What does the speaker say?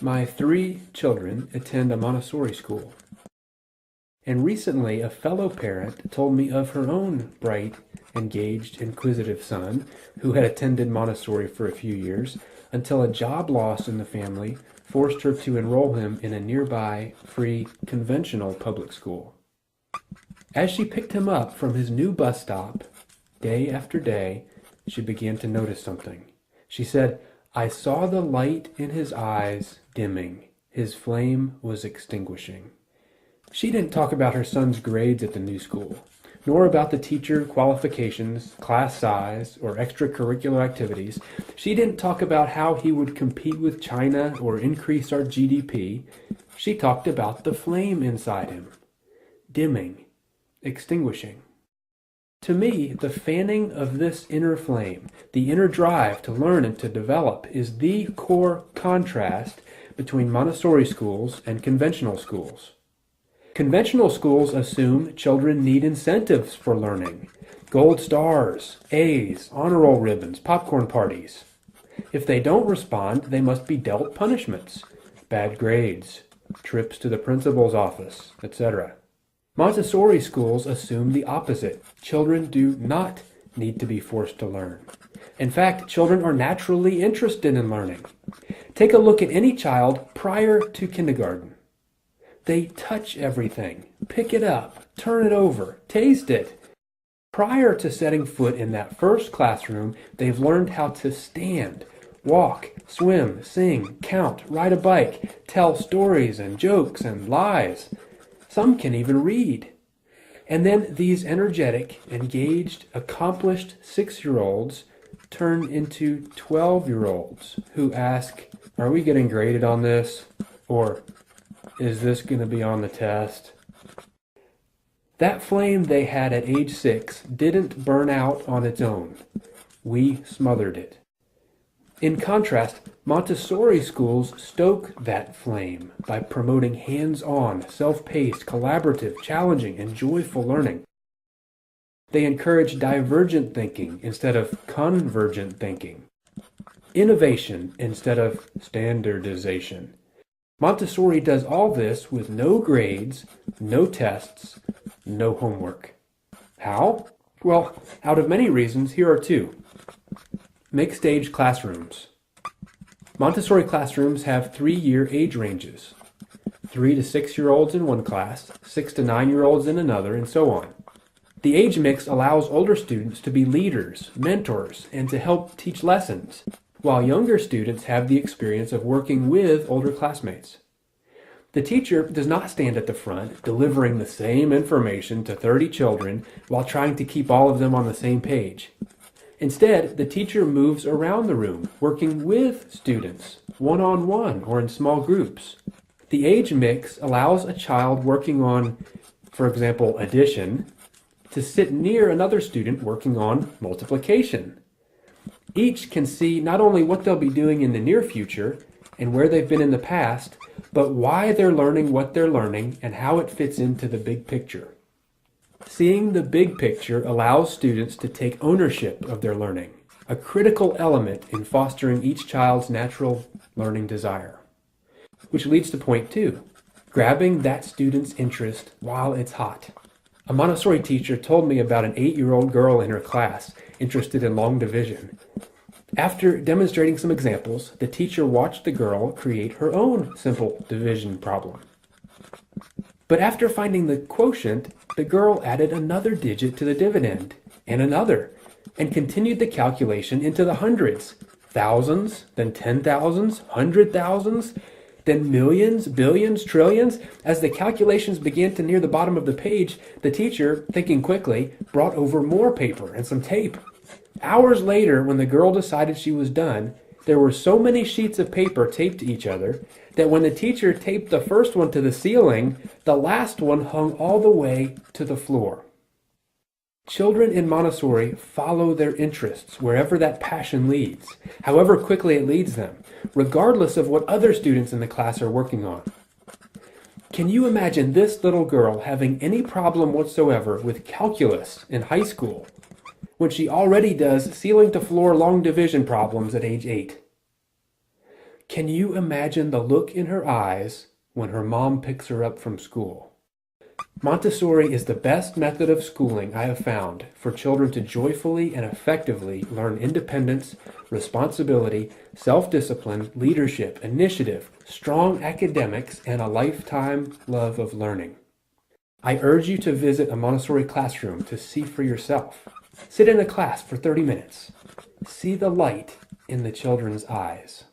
My 3 children attend a Montessori school. And recently, a fellow parent told me of her own bright, engaged, inquisitive son who had attended Montessori for a few years until a job loss in the family forced her to enroll him in a nearby, free, conventional public school. As she picked him up from his new bus stop, day after day, she began to notice something. She said, "I saw the light in his eyes dimming. His flame was extinguishing." She didn't talk about her son's grades at the new school, nor about the teacher qualifications, class size, or extracurricular activities. She didn't talk about how he would compete with China or increase our GDP. She talked about the flame inside him, dimming, extinguishing. To me, the fanning of this inner flame, the inner drive to learn and to develop, is the core contrast between Montessori schools and conventional schools. Conventional schools assume children need incentives for learning. Gold stars, A's, honor roll ribbons, popcorn parties. If they don't respond, they must be dealt punishments, bad grades, trips to the principal's office, etc. Montessori schools assume the opposite. Children do not need to be forced to learn. In fact, children are naturally interested in learning. Take a look at any child prior to kindergarten. They touch everything, pick it up, turn it over, taste it. Prior to setting foot in that first classroom, they've learned how to stand, walk, swim, sing, count, ride a bike, tell stories and jokes and lies. Some can even read. And then these energetic, engaged, accomplished 6-year-olds turn into 12-year-olds who ask, "Are we getting graded on this?" Or, "Is this going to be on the test?" That flame they had at age 6 didn't burn out on its own. We smothered it. In contrast, Montessori schools stoke that flame by promoting hands-on, self-paced, collaborative, challenging, and joyful learning. They encourage divergent thinking instead of convergent thinking, innovation instead of standardization. Montessori does all this with no grades, no tests, no homework. How? Well, out of many reasons, here are 2. Mixed-age classrooms. Montessori classrooms have 3-year age ranges. 3 to 6-year-olds in one class, 6 to 9-year-olds in another, and so on. The age mix allows older students to be leaders, mentors, and to help teach lessons, while younger students have the experience of working with older classmates. The teacher does not stand at the front, delivering the same information to 30 children while trying to keep all of them on the same page. Instead, the teacher moves around the room, working with students, one-on-one or in small groups. The age mix allows a child working on, for example, addition, to sit near another student working on multiplication. Each can see not only what they'll be doing in the near future and where they've been in the past, but why they're learning what they're learning and how it fits into the big picture. Seeing the big picture allows students to take ownership of their learning, a critical element in fostering each child's natural learning desire. Which leads to point 2, grabbing that student's interest while it's hot. A Montessori teacher told me about an 8-year-old girl in her class interested in long division. After demonstrating some examples, the teacher watched the girl create her own simple division problem. But after finding the quotient, the girl added another digit to the dividend, and another, and continued the calculation into the hundreds, thousands, then 10,000s, 100,000s, then millions, billions, trillions. As the calculations began to near the bottom of the page, the teacher, thinking quickly, brought over more paper and some tape. Hours later, when the girl decided she was done, there were so many sheets of paper taped to each other that when the teacher taped the first one to the ceiling, the last one hung all the way to the floor. Children in Montessori follow their interests wherever that passion leads, however quickly it leads them, regardless of what other students in the class are working on. Can you imagine this little girl having any problem whatsoever with calculus in high school when she already does ceiling-to-floor long division problems at age 8? Can you imagine the look in her eyes when her mom picks her up from school? Montessori is the best method of schooling I have found for children to joyfully and effectively learn independence, responsibility, self-discipline, leadership, initiative, strong academics, and a lifetime love of learning. I urge you to visit a Montessori classroom to see for yourself. Sit in a class for 30 minutes. See the light in the children's eyes.